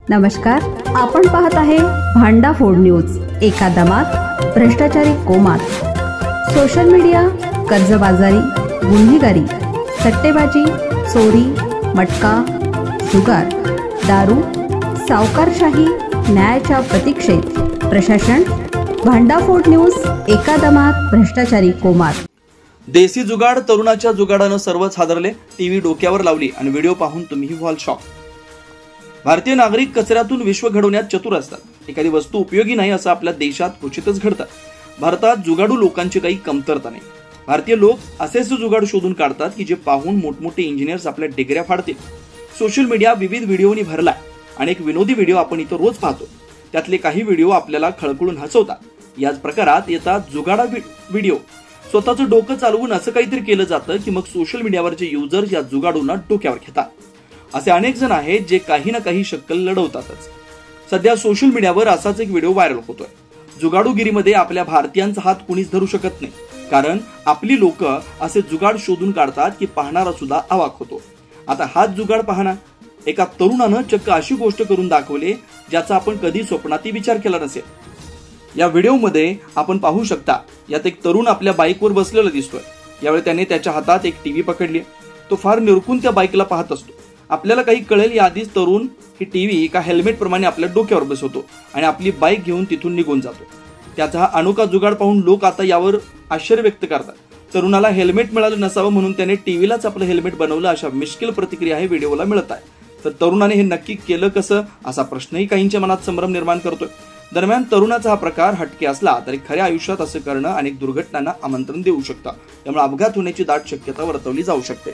नमस्कार, आपण पाहत आहे भांडाफोड न्यूज। एका दमात भ्रष्टाचारी कोमात, सोशल मीडिया, कर्जबाजारी, गुन्हेगारी, सट्टेबाजी, चोरी, मटका, जुगार, दारू, सावकारशाही, न्यायाच्या प्रतीक्षेत प्रशासन। भांडाफोड न्यूज, एका दमात भ्रष्टाचारी कोमात। देसी जुगाड, तरुणाच्या जुगाडानं सर्वच हादरले। टीव्ही डोक्यावर लावली आणि व्हिडिओ पाहून तुम्हीही व्हाल शॉक। भारतीय नागरिक कचऱ्यातून विश्व घडवण्यात चतुर असतात। एखादी वस्तू उपयोगी नाही असं आपल्या देशात क्वचितच घडतं। भारतात जुगाडू लोकांची काही कमतरता नाही। भारतीय लोक असेच जुगाड शोधून काढतात की जे पाहून मोठमोठे इंजिनियर्स आपल्या डिग्र्या फाडतील। सोशल मीडिया विविध व्हिडिओनी भरलाय। अनेक विनोदी व्हिडिओ आपण इथं रोज पाहतो। त्यातले काही व्हिडिओ आपल्याला खळखळून हसवतात। याच प्रकारात येतात जुगाडा व्हिडिओ। स्वतःचं डोकं चालवून असं काहीतरी केलं जातं की मग सोशल मीडियावरचे युजर्स या जुगाडूंना डोक्यावर घेतात। असे अनेक जण आहेत जे काही ना काही शक्कल लढवतातच। सध्या सोशल मीडियावर असाच एक व्हिडिओ व्हायरल होतोय। जुगाडूगिरीमध्ये आपल्या भारतीयांचा हात कुणीच धरू शकत नाही, कारण आपली लोक असे जुगाड शोधून काढतात की पाहणारा सुद्धा अवाक होतो। आता हाच जुगाड पाहना, एका तरुणानं चक्क अशी गोष्ट करून दाखवली ज्याचा आपण कधी स्वप्नातही विचार केला नसेल। या व्हिडिओमध्ये आपण पाहू शकता, यात एक तरुण आपल्या बाईकवर बसलेला दिसतोय। यावेळी त्याने त्याच्या हातात एक टीव्ही पकडली। तो फार निरखून त्या बाईकला पाहत असतो। आपल्याला काही कळेल याआधीच तरुण ही टीव्ही एका हेल्मेट प्रमाणे आपल्या डोक्यावर बसवतो आणि आपली बाईक घेऊन तिथून निघून जातो। त्याचा हा अनोखा जुगाड पाहून लोक आता यावर आश्चर्य व्यक्त करतात। तरुणाला हेल्मेट मिळालं नसावं म्हणून त्याने टीव्हीलाच आपलं हेल्मेट बनवलं, अशा मिश्किल प्रतिक्रिया हे व्हिडिओला मिळत आहे। तर तरुणाने हे नक्की केलं कसं असा प्रश्नही काहींच्या मनात संभ्रम निर्माण करतोय। दरम्यान तरुणाचा हा प्रकार हटके असला तरी खऱ्या आयुष्यात असं करणं अनेक दुर्घटनांना आमंत्रण देऊ शकतं। त्यामुळे अपघात होण्याची दाट शक्यता वर्तवली जाऊ शकते।